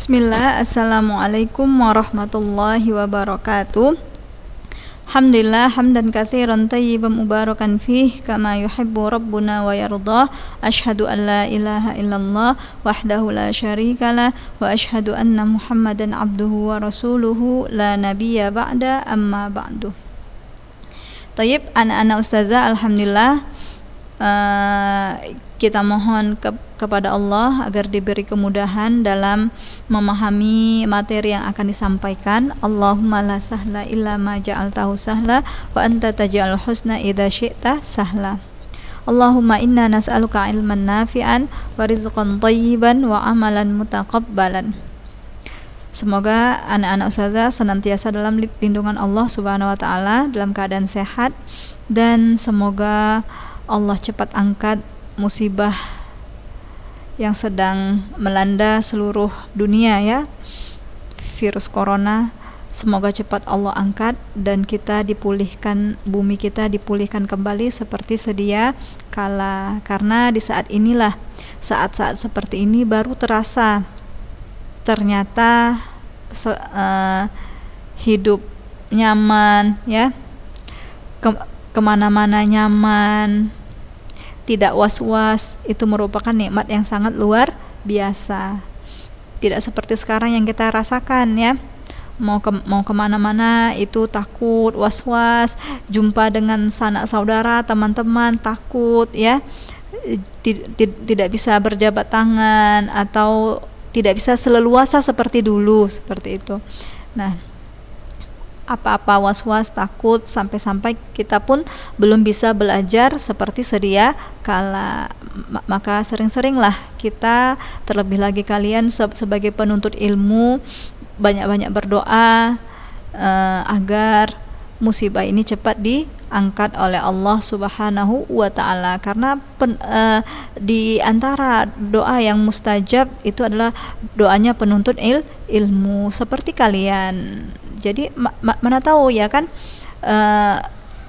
Bismillah, Assalamualaikum warahmatullahi wabarakatuh. Alhamdulillah hamdan katsiran thayyiban mubarakan fih kama yuhibbu rabbuna wa yardah. Asyhadu an la ilaha illallah wahdahu la syarikalah wa asyhadu anna Muhammadan abduhu wa rasuluhu la nabiyya ba'da amma ba'du. Tayyib, anak-anak ustazah, alhamdulillah kita mohon kepada Allah agar diberi kemudahan dalam memahami materi yang akan disampaikan. Allahumma la sahla illa ma ja'altahu sahla wa anta taj'alul husna idza syi'ta sahla. Allahumma inna nas'aluka ilman nafi'an wa rizqan thayyiban wa amalan mutaqabbalan. Semoga anak-anak ustazah senantiasa dalam lindungan Allah Subhanahu wa taala dalam keadaan sehat, dan semoga Allah cepat angkat musibah yang sedang melanda seluruh dunia, ya, virus corona. Semoga cepat Allah angkat dan kita dipulihkan, bumi kita dipulihkan kembali seperti sedia kala. Karena di saat inilah, saat-saat seperti ini baru terasa ternyata hidup nyaman, ya, kemana-mana nyaman, tidak was-was. Itu merupakan nikmat yang sangat luar biasa. Tidak seperti sekarang yang kita rasakan, ya, mau kemana-mana itu takut, was-was, jumpa dengan sanak saudara, teman-teman takut, ya, tidak bisa berjabat tangan atau tidak bisa seleluasa seperti dulu, seperti itu. Nah, apa-apa was-was, takut, sampai-sampai kita pun belum bisa belajar seperti sedia kala. Maka sering-seringlah kita, terlebih lagi kalian sebagai penuntut ilmu, banyak-banyak berdoa agar musibah ini cepat diangkat oleh Allah Subhanahu wa taala. Karena di antara doa yang mustajab itu adalah doanya penuntut ilmu seperti kalian. Jadi mana tahu, ya kan,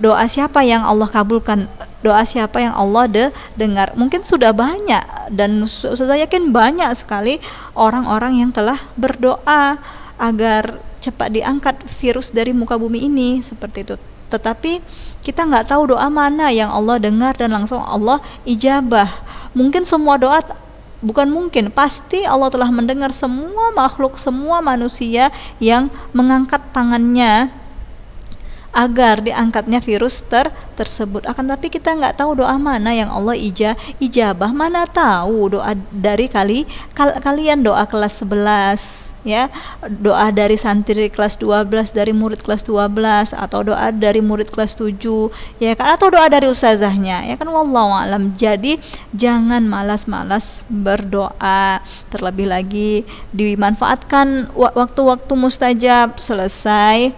doa siapa yang Allah kabulkan, doa siapa yang Allah dengar. Mungkin sudah banyak, dan sudah yakin banyak sekali orang-orang yang telah berdoa agar cepat diangkat virus dari muka bumi ini, seperti itu. Tetapi kita nggak tahu doa mana yang Allah dengar dan langsung Allah ijabah. Mungkin semua doa, bukan mungkin, pasti Allah telah mendengar semua makhluk, semua manusia yang mengangkat tangannya agar diangkatnya virus tersebut. Akan tapi kita nggak tahu doa mana yang Allah ijabah. Mana tahu doa dari kalian, doa kelas 11, ya, doa dari santri kelas 12, dari murid kelas 12, atau doa dari murid kelas 7, ya kan, atau doa dari ustazahnya, ya kan, wallahu alam. Jadi jangan malas-malas berdoa. Terlebih lagi dimanfaatkan waktu-waktu mustajab, selesai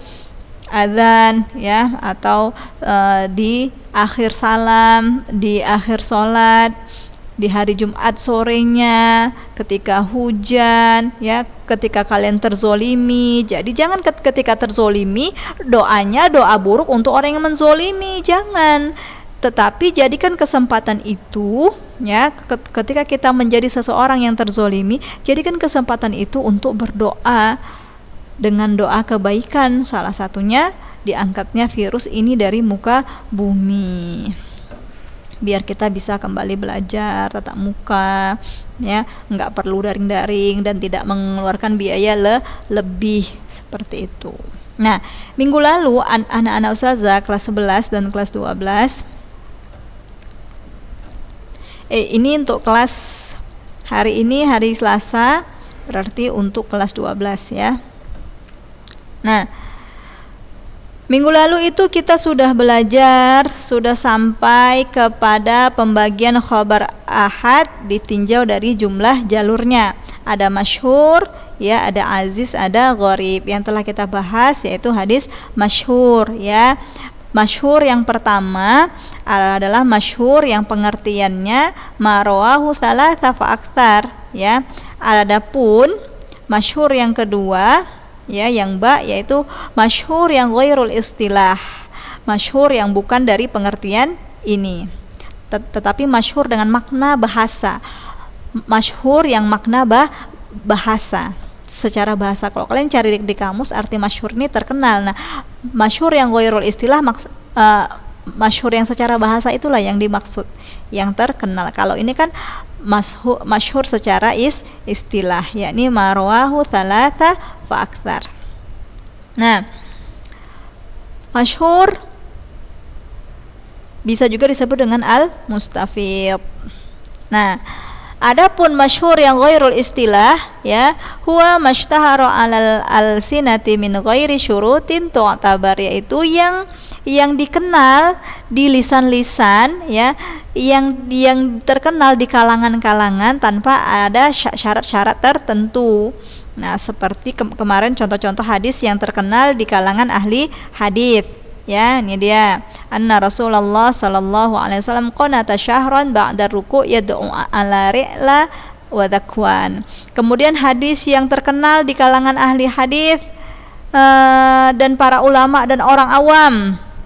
azan, ya, atau di akhir salam, di akhir sholat, di hari Jumat sorenya, ketika hujan, ya, ketika kalian terzolimi. Jadi jangan ketika terzolimi doanya doa buruk untuk orang yang menzolimi, jangan. Tetapi jadikan kesempatan itu, ya, ketika kita menjadi seseorang yang terzolimi, jadikan kesempatan itu untuk berdoa dengan doa kebaikan, salah satunya diangkatnya virus ini dari muka bumi, biar kita bisa kembali belajar tatap muka, ya, nggak perlu daring-daring dan tidak mengeluarkan biaya lebih, seperti itu. Nah, minggu lalu anak-anak ustazah kelas 11 dan kelas 12, ini untuk kelas hari ini, hari Selasa, berarti untuk kelas 12, ya. Nah, minggu lalu itu kita sudah belajar, sudah sampai kepada pembagian khabar ahad ditinjau dari jumlah jalurnya. Ada masyhur, ya, ada aziz, ada gharib. Yang telah kita bahas yaitu hadis masyhur, ya. Masyhur yang pertama adalah masyhur yang pengertiannya marwahu salasa fa aktsar, ya. Adapun masyhur yang kedua, ya, yang yaitu masyhur yang ghairul istilah, masyhur yang bukan dari pengertian ini, tetapi masyhur dengan makna bahasa, masyhur yang makna bahasa, secara bahasa. Kalau kalian cari di kamus, arti masyhur ini terkenal. Nah, masyhur yang ghairul istilah masyhur yang secara bahasa itulah yang dimaksud, yang terkenal. Kalau ini kan masyhur secara istilah, yakni marwahu thalatha fa aktsar. Nah, masyhur bisa juga disebut dengan al-mustafid. Nah, adapun masyhur yang ghairul istilah, ya, huwa mashtahara 'alal alsinati min ghairi syurutin tu'tabar, yaitu yang dikenal di lisan-lisan, ya, yang terkenal di kalangan-kalangan tanpa ada syarat-syarat tertentu. Nah, seperti kemarin contoh-contoh hadis yang terkenal di kalangan ahli hadis. Ya, ini dia. Anna Rasulullah sallallahu alaihi wasallam qanata syahran ba'da ruku' yad'u ala ri'la wa dhakwan. Kemudian hadis yang terkenal di kalangan ahli hadis dan para ulama dan orang awam.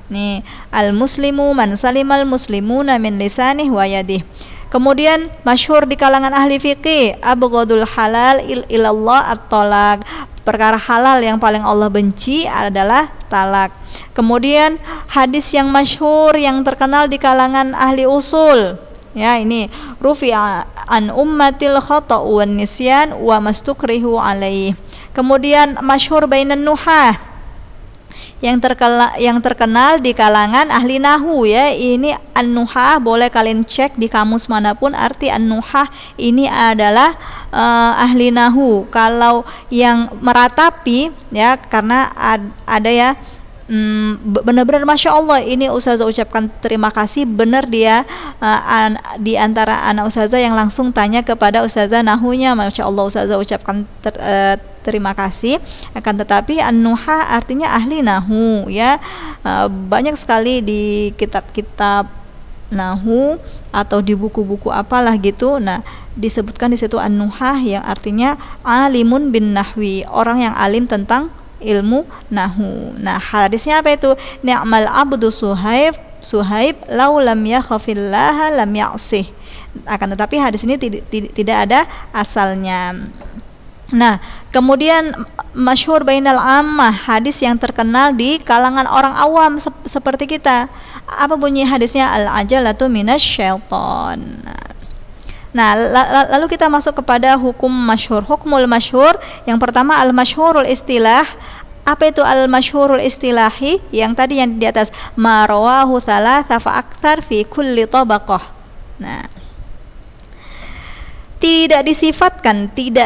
Nih, al-muslimu man salimal muslimuna min lisanih wa yadih. Kemudian masyhur di kalangan ahli fikih, abghadul halal ilallah at-talaq. Perkara halal yang paling Allah benci adalah talak. Kemudian hadis yang masyhur yang terkenal di kalangan ahli usul, ya, ini rufi'a an ummatil khata'u wan nisyan wa mastukrihu alaih. Kemudian masyhur bainan nuhah, yang terkenal di kalangan ahli nahu, ya, ini an-nuhah. Boleh kalian cek di kamus manapun, arti an-nuhah ini adalah ahli nahu. Kalau yang meratapi, ya, karena ada ya, benar-benar Masya Allah, ini Ustazah ucapkan terima kasih, benar dia di antara anak Ustazah yang langsung tanya kepada Ustazah nahunya. Masya Allah, Ustazah ucapkan terima kasih. Akan tetapi an-nuhah artinya ahli nahu, ya. Banyak sekali di kitab-kitab nahu atau di buku-buku apalah gitu. Nah, disebutkan di situ an-nuhah yang artinya alimun bin nahwi, orang yang alim tentang ilmu nahu. Nah, hadisnya apa itu? Ni'mal abdu Suhaib lau lam yakhafillaha lam ya'sih. Akan tetapi hadis ini tidak ada asalnya. Nah, kemudian masyhur bainal ammah, hadis yang terkenal di kalangan orang awam seperti kita. Apa bunyi hadisnya? Al-ajalatu minasyaiton. Nah, lalu kita masuk kepada hukum masyhur. Hukmul masyhur, yang pertama al-masyhurul istilah. Apa itu al-masyhurul istilahi? Yang tadi yang di atas, ma rawahu thalatha fa aktsar fi kulli tabaqah. Nah, tidak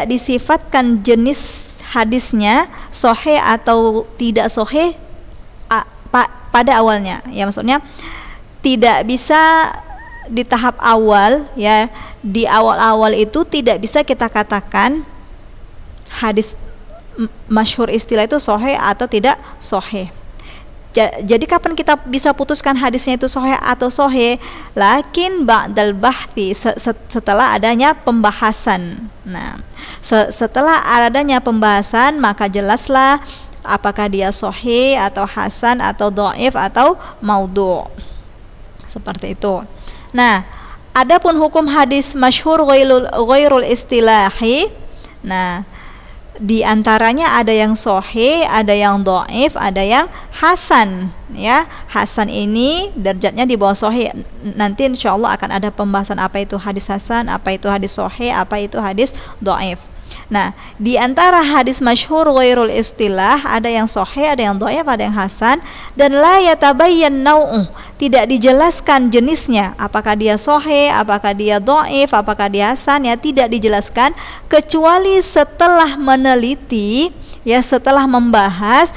disifatkan jenis hadisnya sahih atau tidak sahih pada awalnya, ya, maksudnya tidak bisa di tahap awal, ya, di awal-awal itu tidak bisa kita katakan hadis masyhur istilah itu sahih atau tidak sahih. Jadi kapan kita bisa putuskan hadisnya itu sahih atau sahih? Lakin ba'dal bahthi, setelah adanya pembahasan. Nah, setelah adanya pembahasan, maka jelaslah apakah dia sahih atau hasan atau dhaif atau maudhu'. Seperti itu. Nah, adapun hukum hadis masyhur ghairul istilahi, nah, di antaranya ada yang sahih, ada yang dhaif, ada yang hasan, ya. Hasan ini derajatnya di bawah sahih. Nanti insyaallah akan ada pembahasan apa itu hadis hasan, apa itu hadis sahih, apa itu hadis dhaif. Nah, di antara hadis masyhur ghairul istilah ada yang sahih, ada yang dhaif, ada yang hasan, dan la yatabayyan nau'u, tidak dijelaskan jenisnya, apakah dia sahih, apakah dia dhaif, apakah dia hasan, ya, tidak dijelaskan kecuali setelah meneliti, ya, setelah membahas,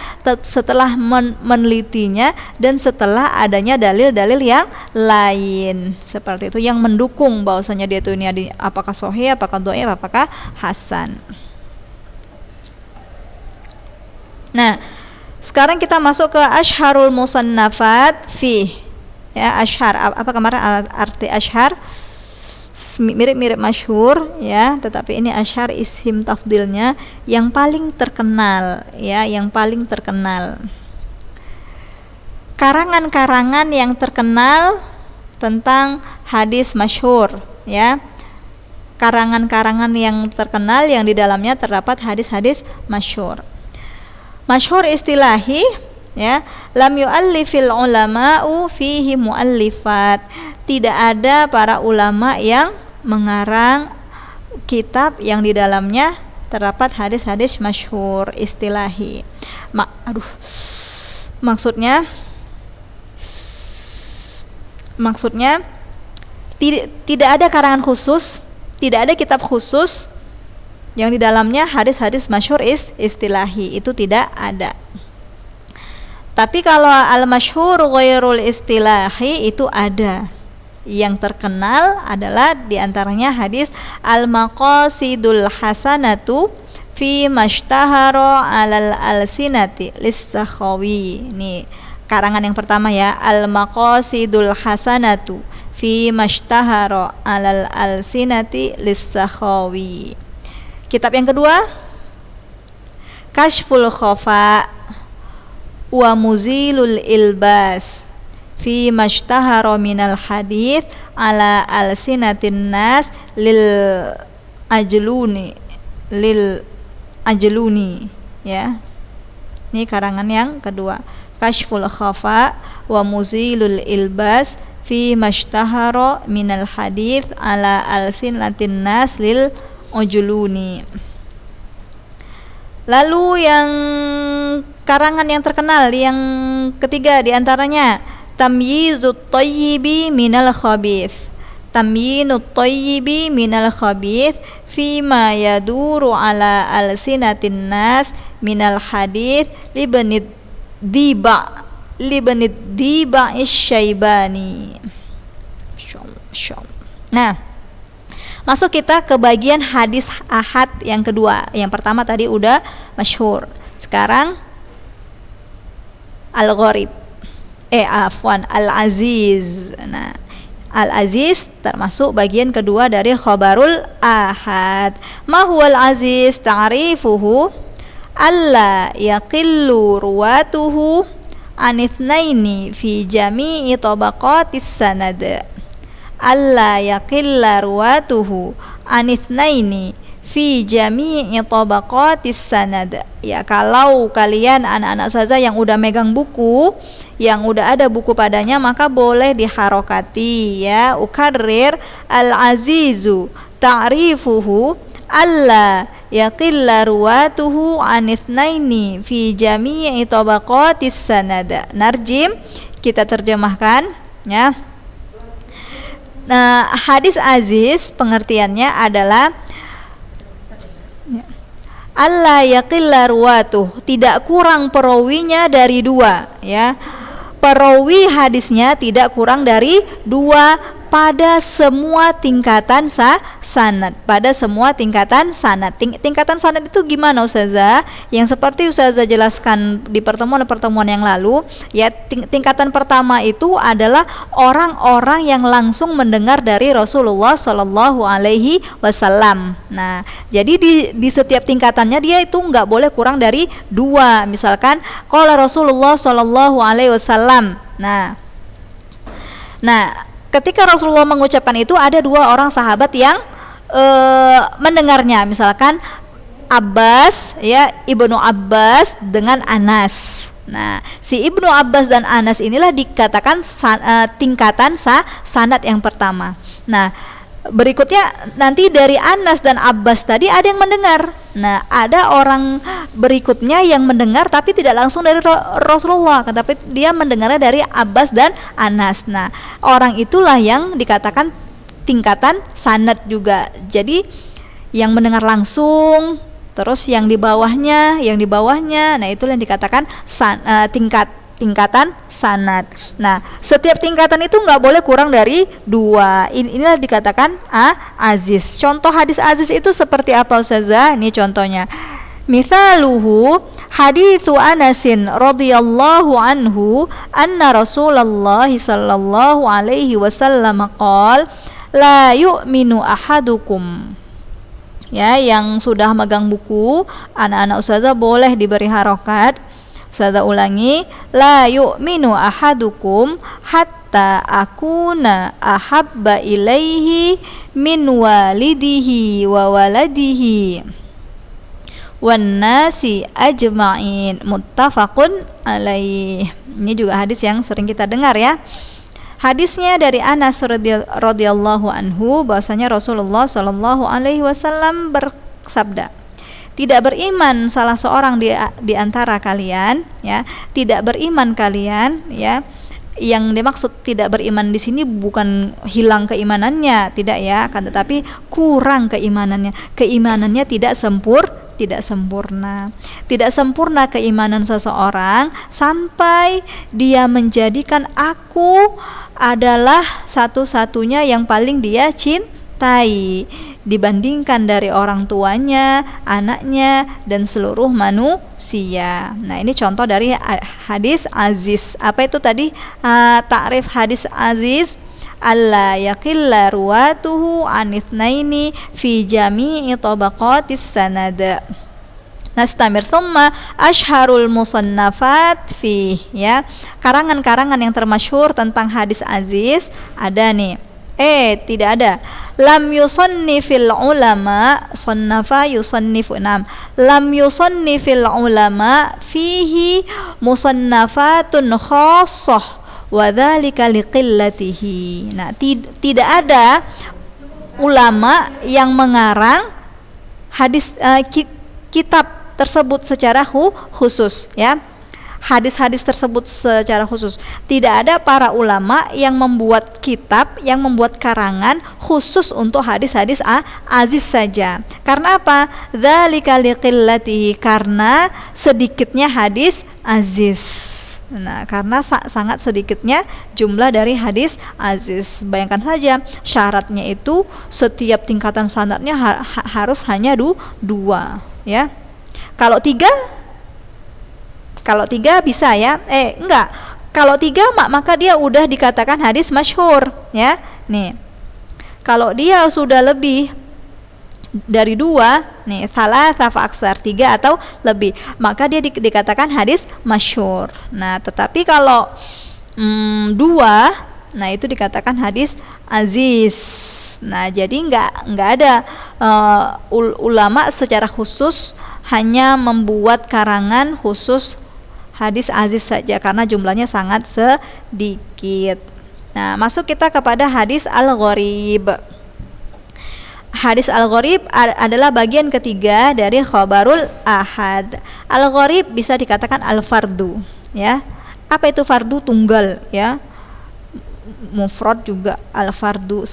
setelah menelitinya, dan setelah adanya dalil-dalil yang lain. Seperti itu yang mendukung bahwasanya dia itu ini apakah sahih, apakah dhaif, apakah hasan. Nah, sekarang kita masuk ke asyharul musannafat fi, ya, asyhar. Apa kemarin arti asyhar? Mirip-mirip masyhur, ya, tetapi ini asyhar isim tafdilnya yang paling terkenal, ya, yang paling terkenal. Karangan-karangan yang terkenal tentang hadis masyhur, ya. karangan-karangan yang terkenal yang di dalamnya terdapat hadis-hadis masyhur. Masyhur istilahi, ya, lam yu'allifil ulama'u fihi mu'allifat. Tidak ada para ulama yang mengarang kitab yang di dalamnya terdapat hadis-hadis masyhur istilahi. Maksudnya tidak ada karangan khusus, tidak ada kitab khusus yang di dalamnya hadis-hadis masyhur istilahi, itu tidak ada. Tapi kalau al-masyhur ghairul istilahi itu ada. Yang terkenal adalah diantaranya hadis al-maqasidul hasanatu fi mashtahara alal alsinati lis-Sakhawi. Ini karangan yang pertama ya, al-maqasidul hasanatu fi mashtahara alal alsinati lis-Sakhawi. Kitab yang kedua, Kashful Khafa wa Muzilul Ilbas fi mashtahara minal hadith ala alsinatin nas lil ajluni, ya. Ini karangan yang kedua, Kashful Khafa wa Muzilul Ilbas fi mashtahara minal hadith ala alsinatin nas lil ajluni. Lalu yang karangan yang terkenal yang ketiga diantaranya Tamyizut Thayyibi minal Khabith. Tamyinut Thayyibi minal Khabith fima yaduru ala alsinatin nas minal hadith libnid diba Syaibani. Nah, masuk kita ke bagian hadis ahad yang kedua. Yang pertama tadi udah masyhur. Sekarang al-gharib. Al-aziz. Nah, al-aziz termasuk bagian kedua dari khabarul ahad. Ma huwal aziz? Ta'rifuhu alla yaqillu ruwatuhu anithnaini fi jami'i tabaqatis sanad. Alla yaqilla ruwatuhu anithnaini fi jami'i tabaqatis sanad. Ya, kalau kalian anak-anak ustazah yang udah megang buku, yang udah ada buku padanya, maka boleh diharokati ya. Ukarrir al-azizu ta'rifuhu alla yaqilla ruwatuhu anithnaini fi jami'i tabaqatis sanad. Narjim, kita terjemahkan ya. Nah, hadis aziz pengertiannya adalah alla yaqilla ruwatuh, tidak kurang perawinya dari dua ya. Perawi hadisnya tidak kurang dari dua pada semua tingkatan sanad, pada semua tingkatan sanad. Tingkatan sanad itu gimana Ustazah? Yang seperti Ustazah jelaskan di pertemuan-pertemuan yang lalu, ya, tingkatan pertama itu adalah orang-orang yang langsung mendengar dari Rasulullah Shallallahu Alaihi Wasallam. Nah, jadi di setiap tingkatannya dia itu nggak boleh kurang dari dua. Misalkan qala Rasulullah Shallallahu Alaihi Wasallam. Nah, ketika Rasulullah mengucapkan itu, ada dua orang sahabat yang mendengarnya. Misalkan Abbas, ya, Ibnu Abbas dengan Anas. Nah, si Ibnu Abbas dan Anas inilah dikatakan tingkatan sanad yang pertama. Nah, berikutnya nanti dari Anas dan Abbas tadi ada yang mendengar. Nah, ada orang berikutnya yang mendengar tapi tidak langsung dari Rasulullah, tapi dia mendengarnya dari Abbas dan Anas. Nah, orang itulah yang dikatakan tingkatan sanad juga. Jadi yang mendengar langsung, terus yang di bawahnya, nah itulah yang dikatakan tingkatan sanad. Nah, setiap tingkatan itu nggak boleh kurang dari dua. Inilah dikatakan aziz. Contoh hadis aziz itu seperti apa Ustazah? Ini contohnya. Mithaluhu hadithu Anasin radhiyallahu anhu anna Rasulullah sallallahu alaihi wasallam qala la yu'minu ahadukum. Ya, yang sudah megang buku, anak-anak ustazah boleh diberi harokat. Ustazah ulangi, la yu'minu ahadukum hatta hatta akuna ahabba ilaihi min walidihi wa waladihi wan nasi ajma'in, muttafaqun alaih. Ini juga hadis yang sering kita dengar ya. Hadisnya dari Anas radhiyallahu anhu bahwasanya Rasulullah shallallahu alaihi wasallam bersabda, tidak beriman salah seorang di antara kalian, ya, tidak beriman kalian, ya. Yang dimaksud tidak beriman di sini bukan hilang keimanannya, tidak ya, kan, tetapi kurang keimanannya. Keimanannya tidak sempurna. Tidak sempurna keimanan seseorang sampai dia menjadikan aku adalah satu-satunya yang paling dia cintai dibandingkan dari orang tuanya, anaknya, dan seluruh manusia. Nah, ini contoh dari hadis aziz. Apa itu tadi takrif hadis aziz? Alla yaqilla ruwatuhu anithnaini fi jami'i tabaqatis sanad. Nastamir thumma asharul musannafat fi, ya. Karangan-karangan yang termasyhur tentang hadis aziz ada nih. Tidak ada. Lam yusannifil ulama sannafa yusannifu nam. Lam yusannifil ulama fihi musannafatun khassah wa dzalika liqillatihi. Nah, tidak ada ulama yang mengarang hadis kitab tersebut secara khusus, ya. Hadis-hadis tersebut secara khusus. Tidak ada para ulama yang membuat kitab, yang membuat karangan khusus untuk hadis-hadis aziz saja. Karena apa? Dzalika liqillatihi, karena sedikitnya hadis aziz. Nah, karena sangat sedikitnya jumlah dari hadis aziz. Bayangkan saja, syaratnya itu setiap tingkatan sanadnya harus hanya dua, ya. Kalau tiga bisa ya, enggak. Kalau tiga maka dia udah dikatakan hadis masyhur, ya. Nih, kalau dia sudah lebih dari dua, nih, salah aksar, tiga atau lebih, maka dia dikatakan hadis masyhur. Nah, tetapi kalau dua, nah itu dikatakan hadis aziz. Nah, jadi nggak ada ulama secara khusus hanya membuat karangan khusus hadis aziz saja karena jumlahnya sangat sedikit. Nah, masuk kita kepada hadis al-gharib. Hadis al-gharib adalah bagian ketiga dari khabarul ahad. Al-gharib bisa dikatakan al-fardu, ya. Apa itu fardu? Tunggal, ya. Mufrad juga al-fardu,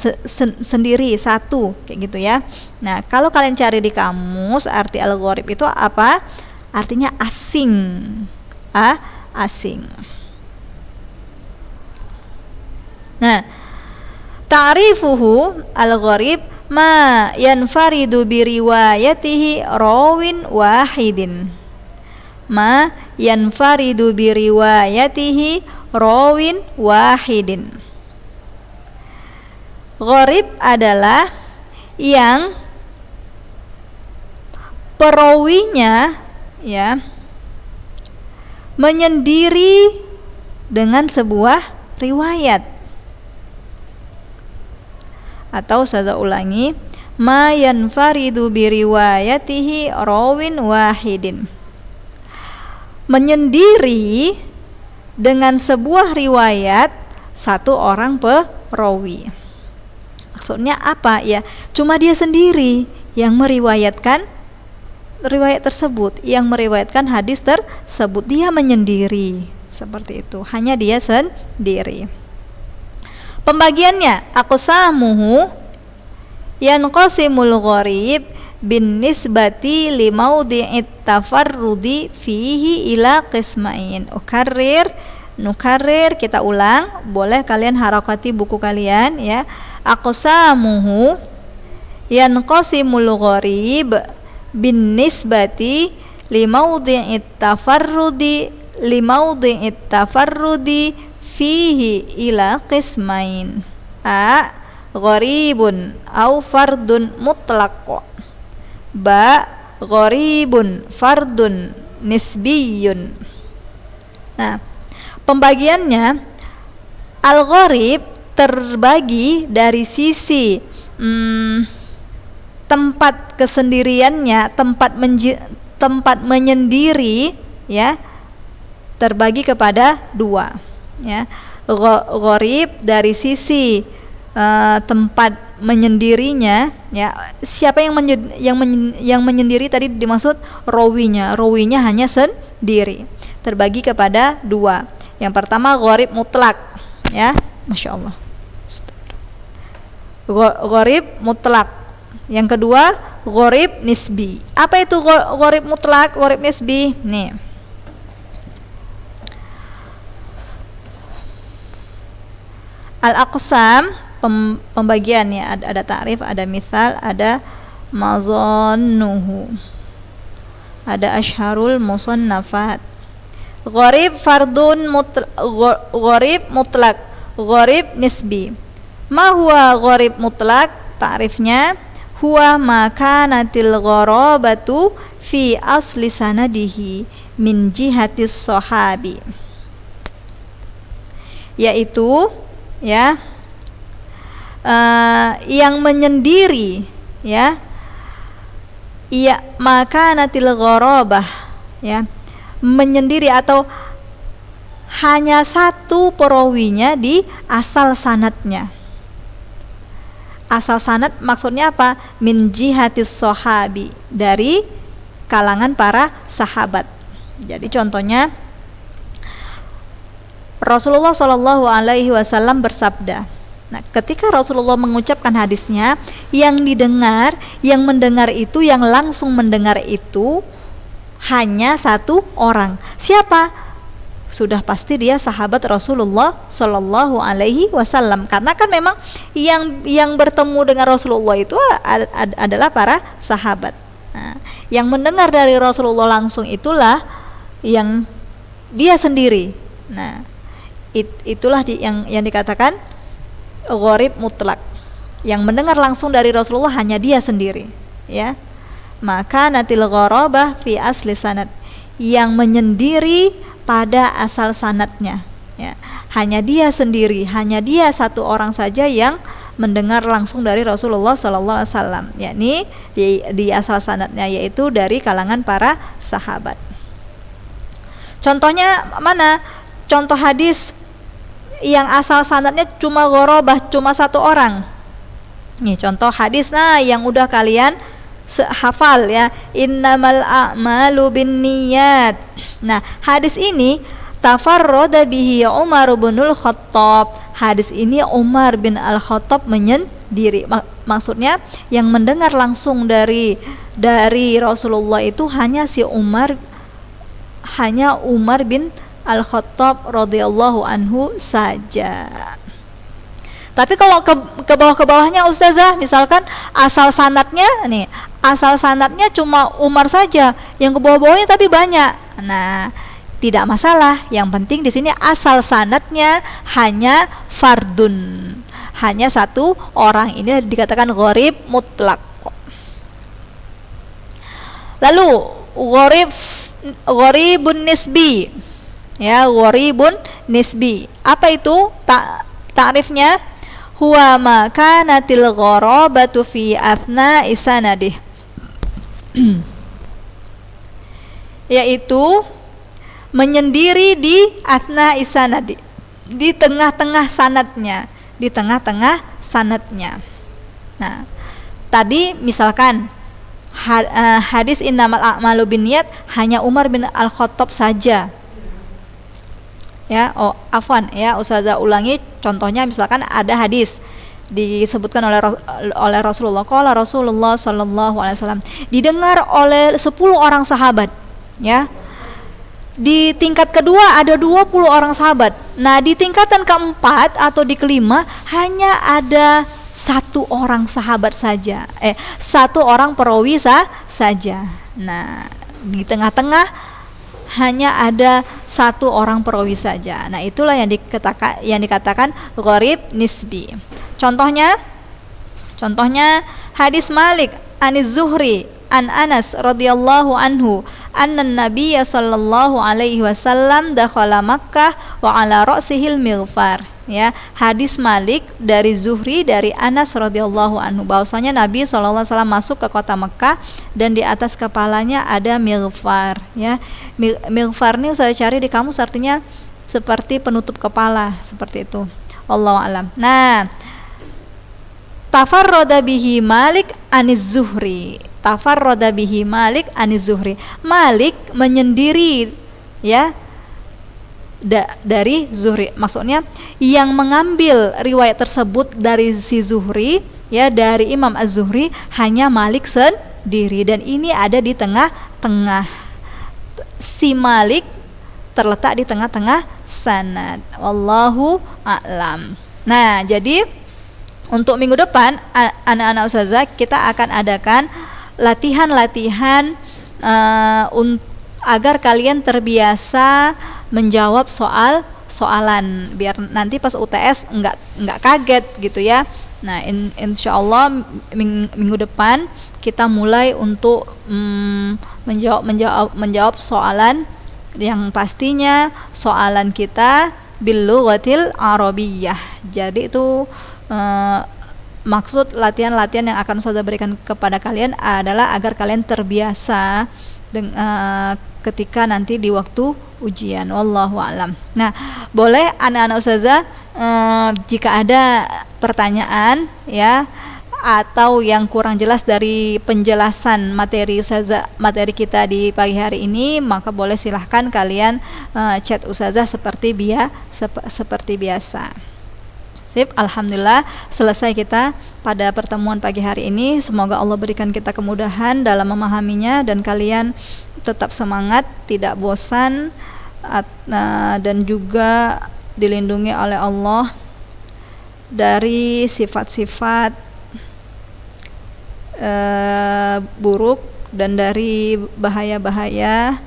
sendiri, satu, kayak gitu ya. Nah, kalau kalian cari di kamus arti al-gharib itu apa? Artinya asing. Asing. Nah, ta'rifuhu al-gharib ma yanfaridu bi riwayatihi rawin wahidin. Ma yanfaridu bi riwayatihi rawin wahidin. Gharib adalah yang perawinya, ya, menyendiri dengan sebuah riwayat. Atau saya ulangi, ma yanfaridu bi riwayatihi rawin wahidin. Menyendiri dengan sebuah riwayat satu orang perawi. Maksudnya apa ya? Cuma dia sendiri yang meriwayatkan riwayat tersebut, yang meriwayatkan hadis tersebut, dia menyendiri, seperti itu, hanya dia sendiri. Pembagiannya, aqsamuhu yanqasimul gharib bin nisbati li maudhi'it tafarrudi fihi ila qismain. Nukarrir, kita ulang, boleh kalian harakati buku kalian, ya. Aqsamuhu yanqasimul gharib bin nisbati li maudhi'it tafarrudi fihi ila qismain. A, gharibun au fardun mutlaq. Ba, gharibun fardun nisbiyun. Nah, pembagiannya Al-gharib terbagi dari sisi tempat kesendiriannya, tempat menyendiri, ya, terbagi kepada dua, ya. Gharib dari sisi tempat menyendirinya, ya. Siapa yang menyendiri tadi dimaksud rawinya hanya sendiri, terbagi kepada dua. Yang pertama gharib mutlak, ya, Masya Allah, gharib mutlak. Yang kedua gharib nisbi. Apa itu gharib mutlak, gharib nisbi? Nih, al-aqsam, pembagiannya ada ta'rif, ada misal, ada mazannuhu, ada asharul musannafat. Gharib fardun gharib mutlak, gharib nisbi. Ma huwa gharib mutlak? Ta'rifnya huwa ma kanatil gharabatu fi asli sanadihi min jihatis sahabi, yaitu, ya, yang menyendiri, ya, maka natil gharabah, ya, menyendiri atau hanya satu perawinya di asal sanadnya. Asal sanad maksudnya apa? Min jihatis sahabi, dari kalangan para sahabat. Jadi contohnya Rasulullah Shallallahu Alaihi Wasallam bersabda. Nah, ketika Rasulullah mengucapkan hadisnya, yang mendengar itu, yang langsung mendengar itu hanya satu orang. Siapa? Sudah pasti dia sahabat Rasulullah Shallallahu Alaihi Wasallam, karena kan memang yang bertemu dengan Rasulullah itu adalah para sahabat. Nah, yang mendengar dari Rasulullah langsung itulah yang dia sendiri. Nah, itulah yang dikatakan gharib mutlak. Yang mendengar langsung dari Rasulullah hanya dia sendiri, ya. Maka natil gharabah fi asli sanad, yang menyendiri pada asal sanadnya, ya. Hanya dia sendiri, hanya dia satu orang saja yang mendengar langsung dari Rasulullah sallallahu alaihi wasallam, yakni di asal sanadnya, yaitu dari kalangan para sahabat. Contohnya mana? Contoh hadis yang asal sanadnya cuma gharabah, cuma satu orang. Nih contoh hadis, nah, yang udah kalian hafal, ya, innamal a'malu binniyat. Nah, hadis ini tafarrada bihi Umar bin Al-Khattab. Hadis ini Umar bin Al-Khattab menyendiri. Maksudnya yang mendengar langsung dari Rasulullah itu hanya Umar bin Al-Khattab radhiyallahu anhu saja. Tapi kalau ke bawahnya Ustazah, misalkan asal sanadnya cuma Umar saja, yang ke bawahnya tapi banyak. Nah, tidak masalah. Yang penting di sini asal sanadnya hanya fardun, hanya satu orang. Ini dikatakan gharib mutlak. Lalu gharibun nisbi, ya, gharibun nisbi. Apa itu ta'rifnya? Huwa ma kanatil gharabatu fi athna'i sanadih, yaitu menyendiri di athna'i sanadi, di tengah-tengah sanadnya. Nah, tadi misalkan hadis innamal a'malu binniyat hanya Umar bin Al-Khattab saja. Ya, ya, Ustazah ulangi contohnya. Misalkan ada hadis disebutkan oleh Rasulullah, qala Rasulullah sallallahu alaihi wasallam, didengar oleh 10 orang sahabat, ya. Di tingkat kedua ada 20 orang sahabat. Nah, di tingkatan keempat atau di kelima hanya ada satu orang sahabat saja, satu orang perawi saja. Nah, di tengah-tengah hanya ada satu orang perawi saja. Nah, itulah yang dikatakan gharib nisbi. Contohnya hadis Malik Aniz Zuhri an Anas radhiyallahu anhu anna Nabiy sallallahu alaihi wasallam dakhala Makkah wa ala ra'sihil mighfar. Ya, hadis Malik dari Zuhri dari Anas radhiyallahu anhu bahwasanya Nabi sallallahu alaihi wasallam masuk ke kota Mekah dan di atas kepalanya ada mighfar. Ya, mighfar ini saya cari di kamus artinya seperti penutup kepala, seperti itu. Wallahu alam. Nah, tafarrada bihi Malik aniz Zuhri. Tafarrada bihi Malik aniz Zuhri. Malik menyendiri, ya, dari Zuhri. Maksudnya yang mengambil riwayat tersebut dari si Zuhri, ya, dari Imam Az-Zuhri hanya Malik sendiri, dan ini ada di tengah-tengah. Si Malik terletak di tengah-tengah sanad. Wallahu a'lam. Nah, jadi untuk minggu depan anak-anak ustazah kita akan adakan latihan-latihan agar kalian terbiasa menjawab soalan biar nanti pas UTS enggak kaget gitu ya. Nah, insyaallah minggu depan kita mulai untuk menjawab soalan yang pastinya soalan kita bil lughatil arabiyyah. Jadi itu maksud latihan-latihan yang akan saya berikan kepada kalian adalah agar kalian terbiasa ketika nanti di waktu ujian. Wallahu alam. Nah, boleh anak-anak ustazah jika ada pertanyaan, ya, atau yang kurang jelas dari penjelasan materi ustazah, materi kita di pagi hari ini, maka boleh silahkan kalian chat ustazah seperti biasa. Sip, alhamdulillah selesai kita pada pertemuan pagi hari ini. Semoga Allah berikan kita kemudahan dalam memahaminya dan kalian tetap semangat, tidak bosan, dan juga dilindungi oleh Allah dari sifat-sifat buruk dan dari bahaya-bahaya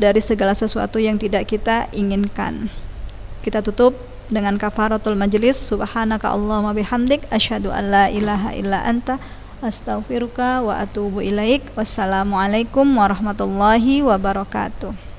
dari segala sesuatu yang tidak kita inginkan. Kita tutup dengan kafaratul majlis. Subhanaka Allahumma bihamdik asyhadu an la ilaha illa anta astaghfiruka wa atubu ilaik. Wassalamualaikum warahmatullahi wabarakatuh.